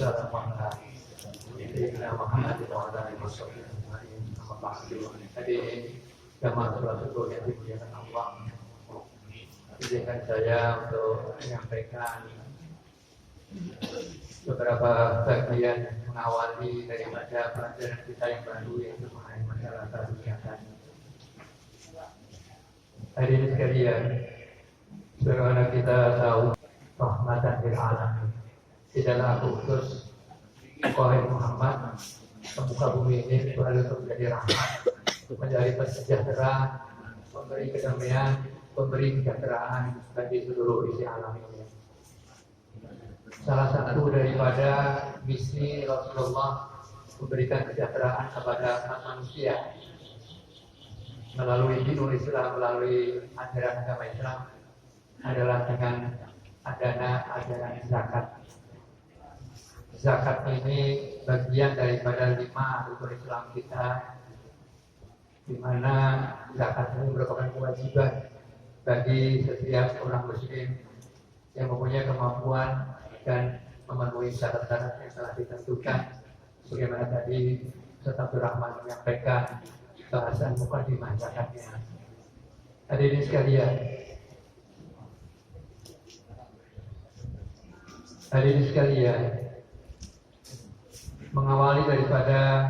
wassalamu ala sayyidina Muhammadin wa ala alihi wasallam. Hadirin jamaah salat subuh yang dimuliakan Allah, izinkan saya untuk menyampaikan beberapa bagian mengawali daripada pelajaran kita yang baru, yaitu mengenai masalah kesehatan. Hadirin sekalian, sebagaimana kita tahu, rahmatan lil alamin, tidaklah khusus Wahai Muhammad, membuka bumi ini selalu untuk menjadi rahmat, menjadi kesejahteraan, memberi kedamaian, memberi kesejahteraan bagi seluruh isi alam ini. Salah satu daripada misi Rasulullah memberikan kesejahteraan kepada umat manusia melalui dinul Islam, melalui ajaran agama Islam adalah dengan ajaran zakat. Zakat ini bagian daripada 5 rukun Islam kita, di mana zakat ini merupakan kewajiban bagi setiap orang muslim yang mempunyai kemampuan dan memenuhi syarat-syarat yang telah ditentukan, sebagaimana tadi Ustaz Abdul Rahman menyampaikan bahasan mukadimah zakatnya. Hadirin sekalian, mengawali daripada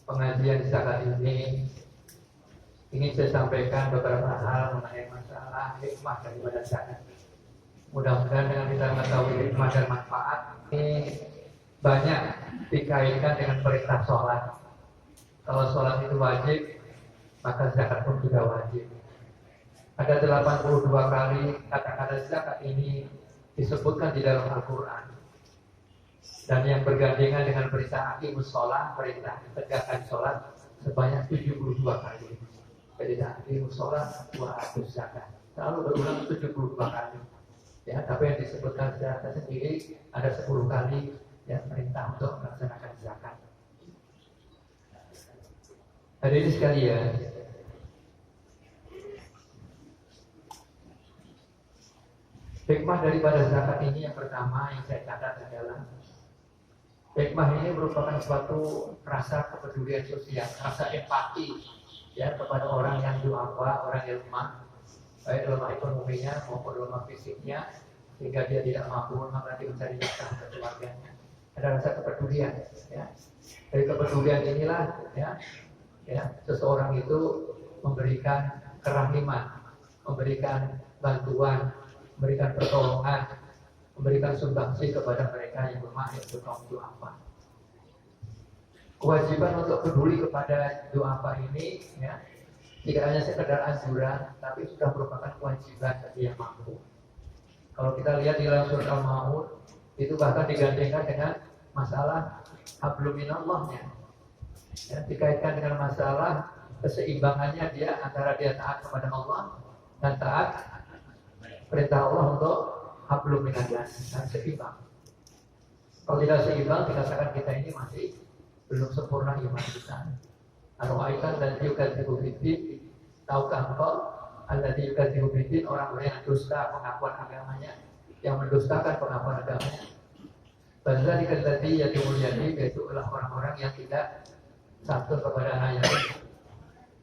pengajian zakat ini, ingin saya sampaikan beberapa hal mengenai masalah hikmah daripada zakat. Mudah-mudahan dengan kita mengetahui hikmah dan manfaat ini banyak dikaitkan dengan perintah sholat. Kalau sholat itu wajib, maka zakat pun juga wajib. Ada 82 kali kata-kata zakat ini disebutkan di dalam Al-Quran. Dan yang bergandengan dengan perintah aqimus sholat, perintah tegakkan sholat sebanyak 72 kali. Perintah aqimus sholat wa atuz zakat, selalu berulang 72 kali. Ya, tapi yang disebutkan secara tersendiri ada 10 kali yang perintah untuk melaksanakan zakat. Hadirin sekalian, hikmah daripada zakat ini yang pertama yang saya catat adalah hikmah ini merupakan suatu rasa kepedulian sosial, rasa empati ya kepada orang yang duafa, orang yang lemah, baik lemah ekonominya maupun lemah fisiknya, sehingga dia tidak mampu maka dia mencari nafkah untuk keluarganya. Ada rasa kepedulian ya. Dari kepedulian inilah ya seseorang itu memberikan kerahiman, memberikan bantuan, memberikan pertolongan, memberikan sumbangsi kepada mereka yang lemah, yaitu kaum duafa. Kewajiban untuk peduli kepada duafa ini ya, tidak hanya sekedar anjuran, tapi sudah merupakan kewajiban bagi yang mampu. Kalau kita lihat di dalam surat Al-Maun, itu bahkan digandengkan dengan masalah hablum minallahnya, ya, dikaitkan dengan masalah keseimbangannya dia antara dia taat kepada Allah dan taat perintah Allah untuk hablum minallah, dan seimbang. Kalau tidak seimbang, dikatakan kita ini masih belum sempurna iman kita. Ar-Ra'aitan dan yukadzibu biddin, tahukah engkau alladzi yukadzibu biddin, orang-orang yang dusta pengakuan agamanya, yang mendustakan pengakuan agamanya. Fadzalika alladzi yad'ul yatim, yaitu adalah orang-orang yang tidak santun kepada anak yatim.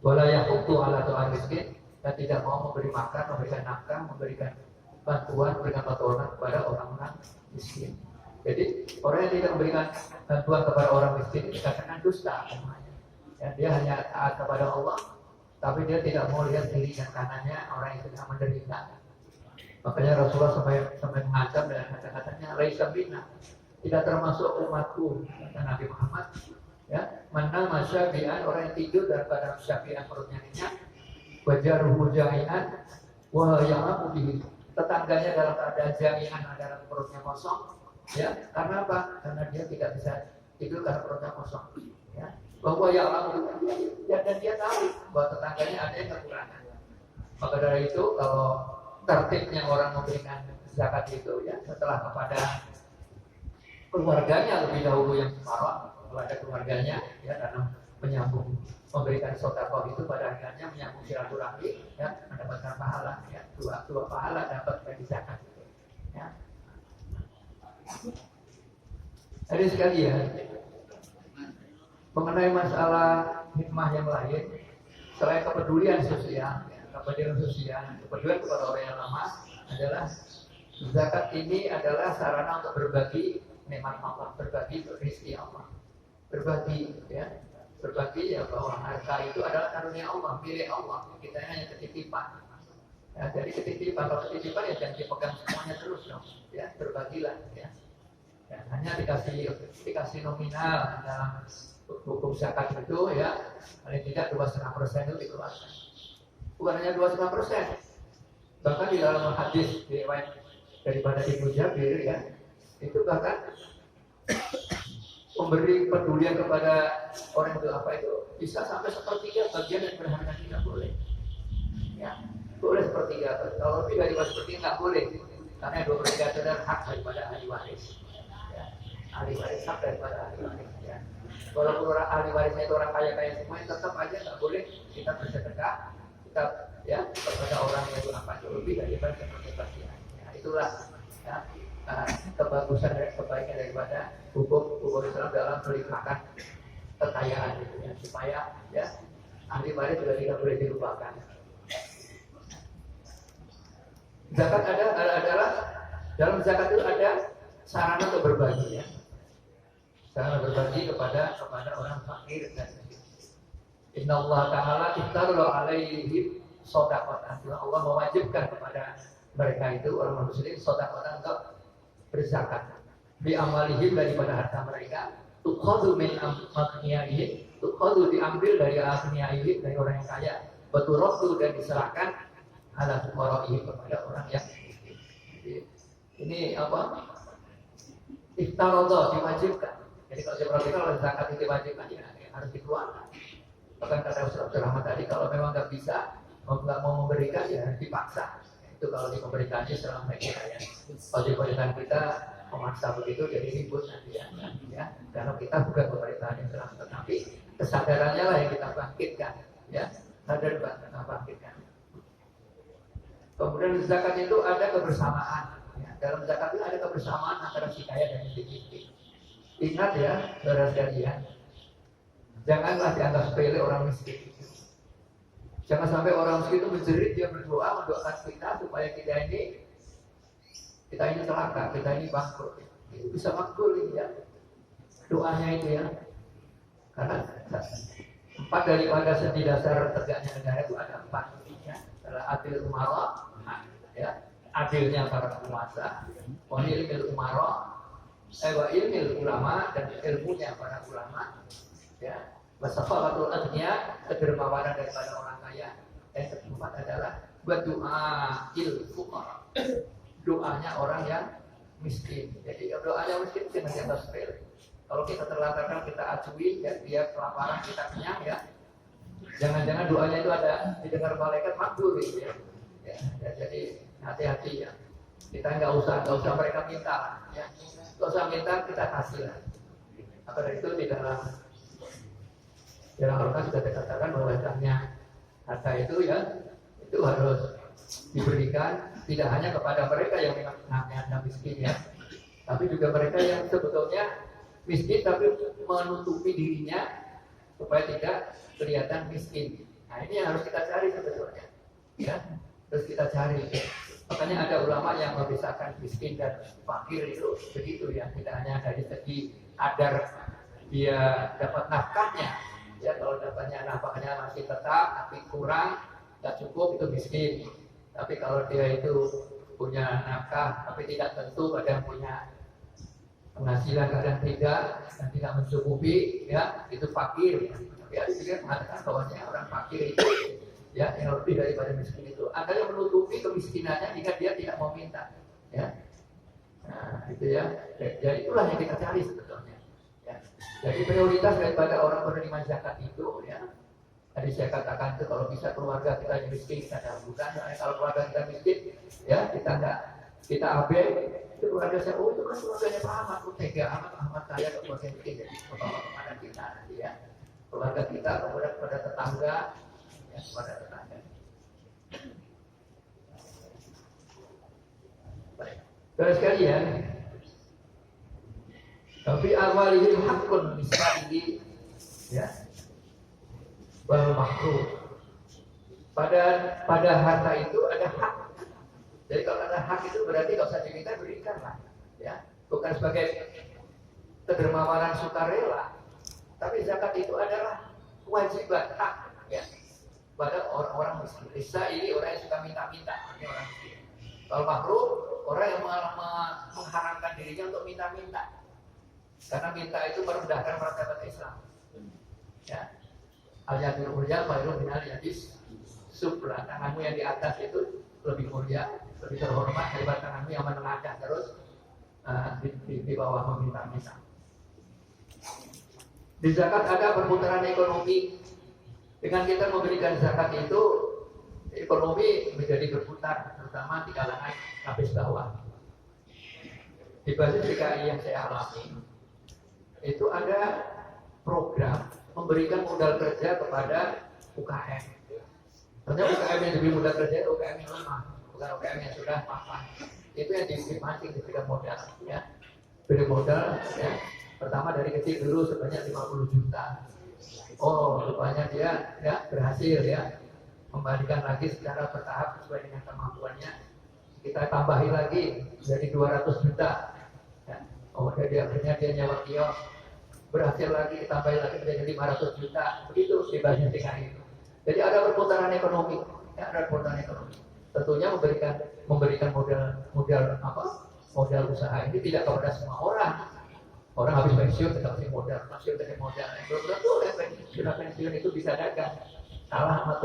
Wala yahuddu ala ta'am miskin, dan tidak mau memberi makan, memberikan nafkah, memberikan bantuan, memberikan pertolongan kepada orang-orang miskin. Jadi orang yang tidak memberikan bantuan kepada orang miskin dikatakan dusta. Ya, dia hanya taat kepada Allah, tapi dia tidak mau lihat kiri dan kanannya orang yang sedang menderita. Makanya Rasulullah sampai mengancam dengan kata-katanya, laisa minna, tidak termasuk umatku, kata Nabi Muhammad. Ya, mana masyabi'an, orang yang tidur daripada syabi'an perutnya minyak, wajaruhu ja'ian, wa ya'lamu bihi, tetangganya dalam keadaan jami'an, dalam perutnya kosong, ya, karena apa? Karena dia tidak bisa tidur karena perutnya kosong, ya. Bahwa yang lalu ya, dan dia tahu bahwa tetangganya ada yang kekurangan. Maka dari itu kalau tertibnya orang memberikan zakat itu ya setelah kepada keluarganya lebih dahulu yang separuh kepada keluarganya ya, karena menyambung memberikan sedekah itu pada akhirnya menyambung silaturahmi ya, mendapatkan pahala ya, dua pahala dapat dari zakat itu ya. Jadi sekalian, mengenai masalah hikmah yang lain, selain kepedulian sosial, kepedulian kepada orang yang lemah adalah zakat ini adalah sarana untuk berbagi nikmat Allah, berbagi rezeki Allah, berbagi ya bahwa harta itu adalah karunia Allah, milik Allah, kita hanya ketitipan. Ya, jadi ketitipan, kalau ketitipan ya jangan dipegang semuanya terus dong, ya berbagilah ya. Ya, hanya dikasih nominal dalam hukum zakat itu ya, paling tidak 2,5% itu dikeluarkan. Bukan hanya 2,5%, bahkan di dalam hadis riwayat daripada Ibnu Jabir ya, itu bahkan memberi pedulian kepada orang itu apa itu bisa sampai sepertiga bagian yang berharga tidak boleh. Ya, boleh sepertiga. Kalau lebih dari sepertiga nggak boleh, karena 2/3 itu adalah hak daripada ahli waris. Ya, ahli waris hak daripada ahli waris. Ya. Walaupun orang ahli warisnya itu orang kaya semua, tetap aja nggak boleh kita bersedekah, kita ya kepada orang yang itu apa itu lebih daripada sepertiga. Ya, itulah ya, kebagusan dan kebaikan daripada hukum Islam dalam melimpahkan kekayaan itu ya, supaya ya ahli waris juga tidak boleh dilupakan. Zakat adalah dalam zakat itu ada sarana untuk berbagi ya, sarana berbagi kepada orang fakir dan miskin. Inna Allah Taala iftarul alaihim shadaqatan. Allah mewajibkan kepada mereka itu orang muslim shadaqatan untuk berzakat. Bi amalihim daripada harta mereka, tukhadhu min aghniyaihim, tukhadhu diambil dari aghniyaihim dari orang yang kaya, beturatu dan diserahkan ala fuqaraihim kepada orang yang miskin. Ini apa? Iftaradha diwajibkan. Jadi kalau diperhatikan kalau zakat itu diwajibkan ya harus dikeluarkan. Bahkan kata Ustaz Rahmat tadi kalau memang nggak bisa, nggak mau memberikan ya dipaksa. Itu kalau diberikannya selama kita ya. Kalau diberikan kita memaksa begitu jadi ribut nanti ya. Karena kita bukan pemerintahan yang Islam, tetapi kesadarannya lah yang kita bangkitkan ya. Sadar kita bangkitkan. Kemudian zakat itu ada kebersamaan. Ya. Dalam zakat itu ada kebersamaan antara si kaya dan si miskin. Ingat ya, saudara sekalian, janganlah dianggap sepele orang miskin. Jangan sampai orang miskin itu menjerit, dia berdoa mendoakan kita supaya kita ini celaka, kita ini bangkrut. Itu bisa makbul ya. Doanya itu ya. Karena 4 daripada senti dasar tegaknya negara itu ada 4 ya. Adalah adil umara, ya, adilnya para penguasa, wa ilmil umara, wa ilmil ulama dan ilmunya para ulama, ya, wasafalatul adnya kedermawanan daripada orang kaya. Yang keempat adalah berdoa il fuqara, doanya orang yang miskin. Jadi doanya miskin jangan dianggap sepele. Kalau kita terlantarkan kita acui, ya, dia kelaparan kita kenyang ya. Jangan-jangan doanya itu ada didengar malaikat makbul gitu ya. Ya, jadi hati-hati ya. Kita nggak usah mereka minta ya. Nggak usah minta, kita kasih lah. Maka dari itu di dalam Al-Quran sudah dikatakan bahwa harta itu ya itu harus diberikan tidak hanya kepada mereka yang memang miskin ya, tapi juga mereka yang sebetulnya miskin tapi menutupi dirinya supaya tidak kelihatan miskin. Nah ini yang harus kita cari sebetulnya ya, terus kita cari. Makanya ada ulama yang memisahkan miskin dan fakir itu begitu ya, tidak hanya dari segi adar dia dapat nafkahnya ya, kalau dapatnya nafkahnya masih tetap tapi kurang tidak cukup itu miskin. Tapi kalau dia itu punya nafkah tapi tidak tentu, kadang punya penghasilan kadang tidak dan tidak mencukupi ya, itu fakir ya. Dia mengatakan bahwasanya orang fakir itu ya yang lebih daripada miskin itu ada yang menutupi kemiskinannya jika dia tidak mau minta ya. Nah itu ya, jadi itulah yang kita cari sebetulnya ya. Jadi prioritas daripada orang penerima zakat itu ya, tadi saya katakan itu kalau bisa keluarga kita yang miskin kita dahulukan. Soalnya kalau keluarga kita miskin ya kita abai itu keluarga saya, oh itu kan keluarganya Pak Ahmad, tega Ahmad saya keluarga miskin, jadi kepada kita nanti ya, keluarga kita kepada tetangga ya, kepada tetangga. Baik, saudara sekalian, Tapi awalihim hakun misalnya, ya, wal makruh. Pada harta itu ada hak. Jadi kalau ada hak itu berarti kalau usah diminta, berikanlah, ya. Bukan sebagai kedermawanan sukarela, tapi zakat itu adalah kewajiban hak, ya, pada orang-orang miskin. Bisa ini orang yang suka minta-minta, ini orang miskin. Kalau makruh, orang yang mengharamkan dirinya untuk minta-minta, karena minta itu merendahkan martabat Islam. Ya, al-yadul ulya khairun minal yadis sufla. Tanganmu yang di atas itu lebih mulia, lebih terhormat daripada tanganmu yang menengadah terus di bawah meminta-minta. Di zakat ada perputaran ekonomi. Dengan kita memberikan zakat itu, ekonomi menjadi berputar, terutama di kalangan lapis bawah. Di basis DKI yang saya alami, itu ada program memberikan modal kerja kepada UKM. Ternyata UKM yang lebih modal kerja, UKM yang lemah, bukan UKM yang sudah mapan. Itu yang dimancing diberikan modal, ya. Beri modal, ya. Pertama dari kecil dulu sebanyak 50 juta. Oh, rupanya dia ya berhasil, ya, membalikan lagi secara bertahap sesuai dengan kemampuannya. Kita tambahi lagi jadi 200 juta. Ya. Oh, dia akhirnya dia nyewa kios. Berhasil lagi, tambahi lagi menjadi 500 juta. Begitu bebasnya DKI itu. Jadi ada perputaran ekonomi, ya, ada perputaran ekonomi. Tentunya memberikan modal modal usaha ini tidak kepada semua orang. Orang habis pensiun tetap kasih modal, pensiun kasih modal. Belum tentu sudah pensiun itu bisa dagang. Salah sama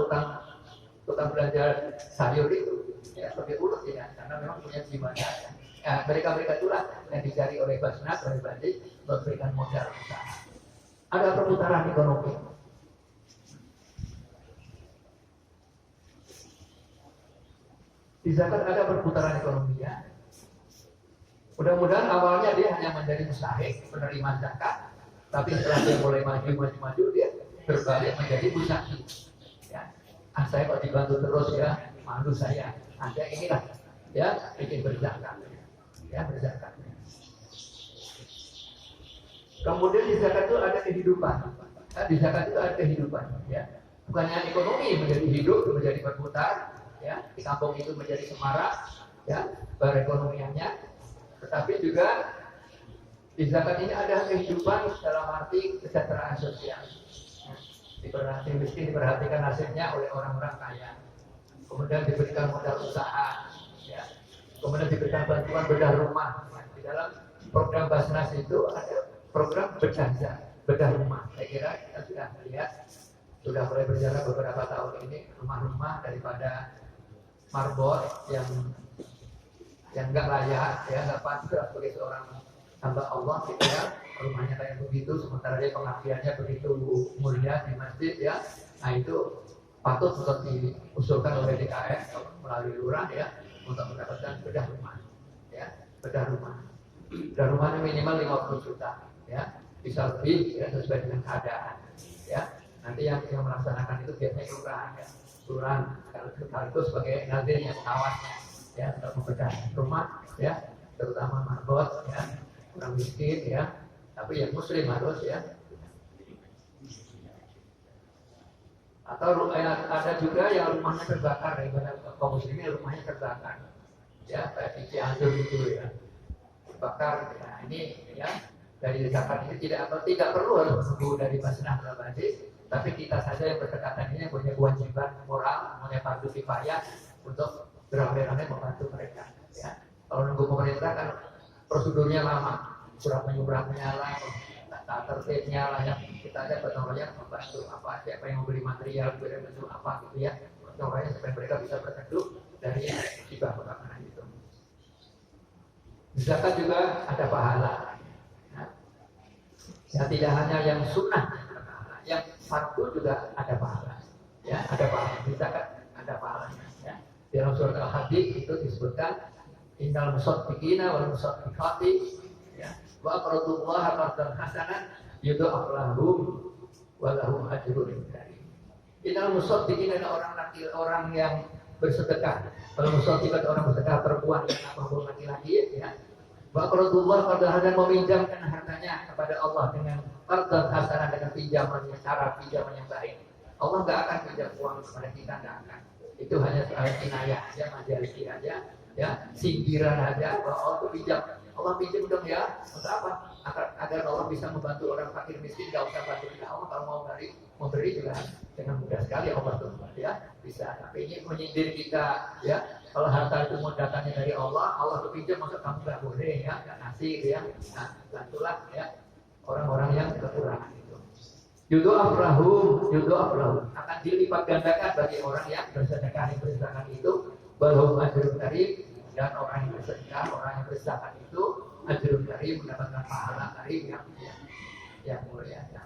tukang belanja sayur itu, ya, lebih urut, ya, karena memang punya jiwa dagang. Ya, mereka itulah yang dicari oleh Basnas, oleh Bandi untuk memberikan modal usaha. Ada perputaran ekonomi. Di zakat ada perputaran ekonomi, ya. Mudah-mudahan awalnya dia hanya menjadi mustahik, penerima zakat, tapi setelah dia mulai maju dia berbalik menjadi mustahik. Ya, saya kok dibantu terus, ya, malu saya. Anda inilah, ya, ingin berzakat, ya, berzakat. Kemudian di zakat itu ada kehidupan. Nah, di zakat itu ada kehidupan, ya. Bukannya ekonomi menjadi hidup, menjadi berputar, ya, di kampung itu menjadi semarak, ya, perekonomiannya. Tetapi juga di zakat ini ada kehidupan dalam arti kesejahteraan sosial. Diperhatikan miskin, diperhatikan nasibnya oleh orang-orang kaya. Kemudian diberikan modal usaha, ya. Kemudian diberikan bantuan bedah rumah. Di dalam program Basnas itu ada program bedah rumah. Saya kira kita sudah melihat, sudah mulai berjalan beberapa tahun ini rumah-rumah daripada marbot yang enggak layak, ya, enggak pantas sebagai seorang hamba Allah, gitu, ya. Rumahnya kayak begitu, sementara dia pengabdiannya begitu mulia di masjid, ya. Nah, itu patut untuk diusulkan oleh DKS melalui lurah, ya, untuk mendapatkan bedah rumah, ya, bedah rumah. Bedah rumahnya minimal 50 juta, ya, bisa lebih, ya, sesuai dengan keadaan, ya. Nanti yang melaksanakan itu biasanya lurah, ya. Lurah kalau itu sebagai nazirnya, pengawasnya, ya, untuk membedah rumah, ya, terutama marbot, ya, orang miskin, ya, tapi yang muslim harus, ya. Atau ada juga yang rumahnya terbakar, ya, kaum muslimin rumahnya terbakar, ya, kayak di Cianjur itu, ya, terbakar. Nah, ini, ya, dari zakat ini tidak perlu harus menunggu dari Basnas atau Basis, tapi kita saja yang berdekatan ini punya kewajiban moral, punya fardu kifayah untuk beramai-ramai membantu mereka, ya. Kalau nunggu pemerintah kan prosedurnya lama, surat menyuratnya lah, tata tertibnya lah, yang kita aja bertolaknya membantu apa, siapa yang membeli material, bentuk apa, gitu, ya, bertolaknya supaya mereka bisa berteduh dari hibah makanan itu. Zakat juga ada pahala, ya, tidak hanya yang sunnah, yang fardu juga ada pahala, ya, ada pahala. Di zakat ada pahalanya, ya. Di dalam surat Al-Hadid itu disebutkan innal musaddiqina wal musaddiqati, ya, wa aqradullaha qardan hasanan yudha'af lahum wa lahum ajrun karim. Innal musaddiqina orang yang bersedekah. Kalau musaddiqat orang bersedekah perempuan ataupun laki-laki, ya, Wa qardullah qardhan dan meminjamkan hartanya kepada Allah dengan qardhan hasanah, dengan pinjaman yang cara pinjaman yang baik. Allah nggak akan pinjam uang kepada kita, nggak akan. Itu hanya soal kinayah aja, majalisi aja, ya sindiran aja bahwa Allah itu pinjam. Allah pinjam dong ya, untuk apa? Agar Allah bisa membantu orang fakir miskin, nggak usah bantu kita. Allah kalau mau memberi juga dengan mudah sekali Allah tuh, ya bisa. Tapi ini menyindir kita, ya. Kalau harta itu mau datangnya dari Allah, Allah tuh pinjam, masa kamu nggak boleh ya, nggak ngasih, ya. Nah, bantulah ya orang-orang yang kekurangan itu. Yudu'afrahu akan dilipat gandakan bagi orang yang bersedekah itu, bahwa ajrun karim, dan orang yang bersedekah, orang yang berzakat itu ajrun karim, mendapatkan pahala karim yang mulia. Ya.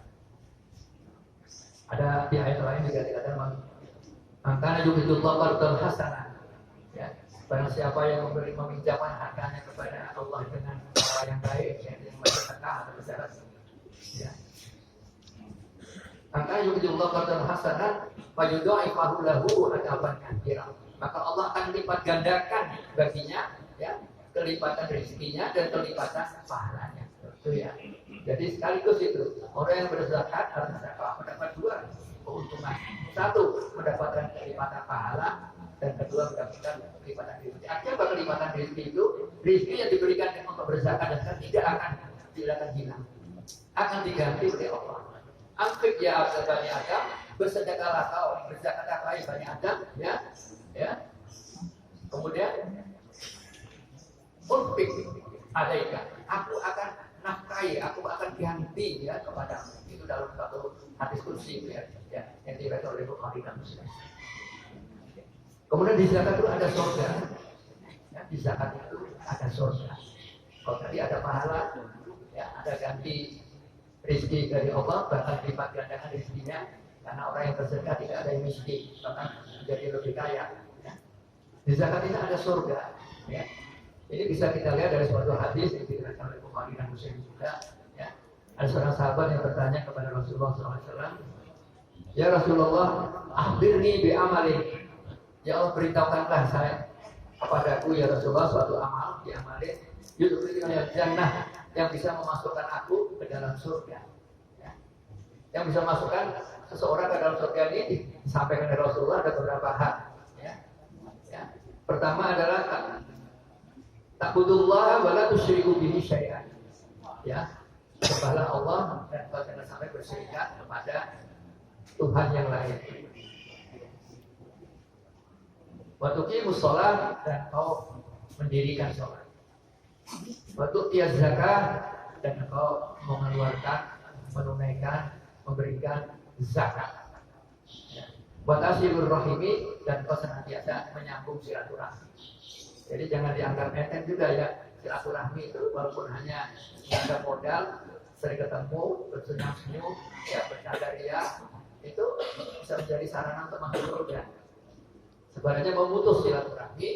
Ada di ayat lain juga dikatakan maka yu'tullah qardhan hasanah. Ya, barang siapa yang meminjamkan hartanya kepada Allah dengan cara yang baik, ya, yang bersedekah atau berzakat. Ya. Maka yu'tullah qardhan hasanah wa yudha'ifahu lahu adzaban katsiran. Maka Allah akan lipat gandakan baginya, ya, kelipatan rezekinya dan kelipatan pahalanya. Itu ya. Jadi sekaligus itu orang yang berzakat harus mendapat dua keuntungan. Satu, mendapatkan kelipatan pahala, dan kedua mendapatkan kelipatan rezeki. Artinya apa kelipatan rezeki itu? Rezeki yang diberikan untuk berzakat dan tidak akan hilang, akan diganti oleh Allah. Anfik ya Bani Adam, bersedekahlah kau, berzakatlah kau Bani Adam, ya. Kemudian unfik alaika, aku akan nafkahi, aku akan ganti ya kepada. Itu dalam satu hadis kursi ya, yang diriwayatkan oleh Bukhari dan Muslim. Kemudian di zakat itu ada surga, ya, di zakat itu ada surga. Kalau tadi ada pahala, ya, ada ganti rezeki dari Allah, bahkan lipat gandakan rezekinya, karena orang yang bersedekah tidak ada yang miskin, bahkan menjadi lebih kaya. Ya. Di zakat ini ada surga. Ya. Ini bisa kita lihat dari suatu hadis yang diriwayatkan oleh Bukhari dan Muslim juga. Ya. Ada seorang sahabat yang bertanya kepada Rasulullah SAW, ya Rasulullah, akhbirni bi amali. Ya Allah, beritahukanlah saya kepadaku ya Rasulullah suatu amal, diamalin yudkhilul jannah, yang bisa memasukkan aku ke dalam surga. Ya. Yang bisa memasukkan seseorang ke dalam surga ini disampaikan dari Rasulullah ada beberapa hal. Ya. Ya. Pertama adalah ta'budullaha wa la tusyriku bihi syai'an. Ya. Sembahlah Allah dan kau jangan sampai bersyirikat kepada Tuhan yang lain. Wa tuqimus shalah, dan kau mendirikan sholat. Wa tu'tiyaz zakah, dan kau mengeluarkan, menunaikan, memberikan zakat. Wa tasilur rahimi, dan kau senantiasa menyambung silaturahmi. Jadi jangan dianggap enteng juga ya, silaturahmi itu walaupun hanya ada modal, sering ketemu, bersenyum-senyum, ya bercanda ria, itu bisa menjadi sarana untuk masuk surga. Sebenarnya memutus silaturahmi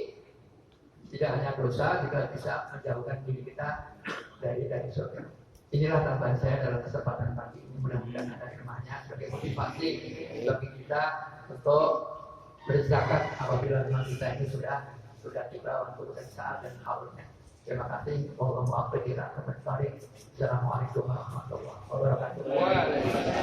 tidak hanya dosa, juga bisa menjauhkan diri kita dari surga. Inilah tambahan saya dalam kesempatan pagi ini. Mudah-mudahan ada hikmahnya sebagai motivasi bagi kita untuk berzakat apabila memang kita ini sudah tiba waktu dan saat dan haulnya. Terima kasih. Assalamualaikum warahmatullahi wabarakatuh.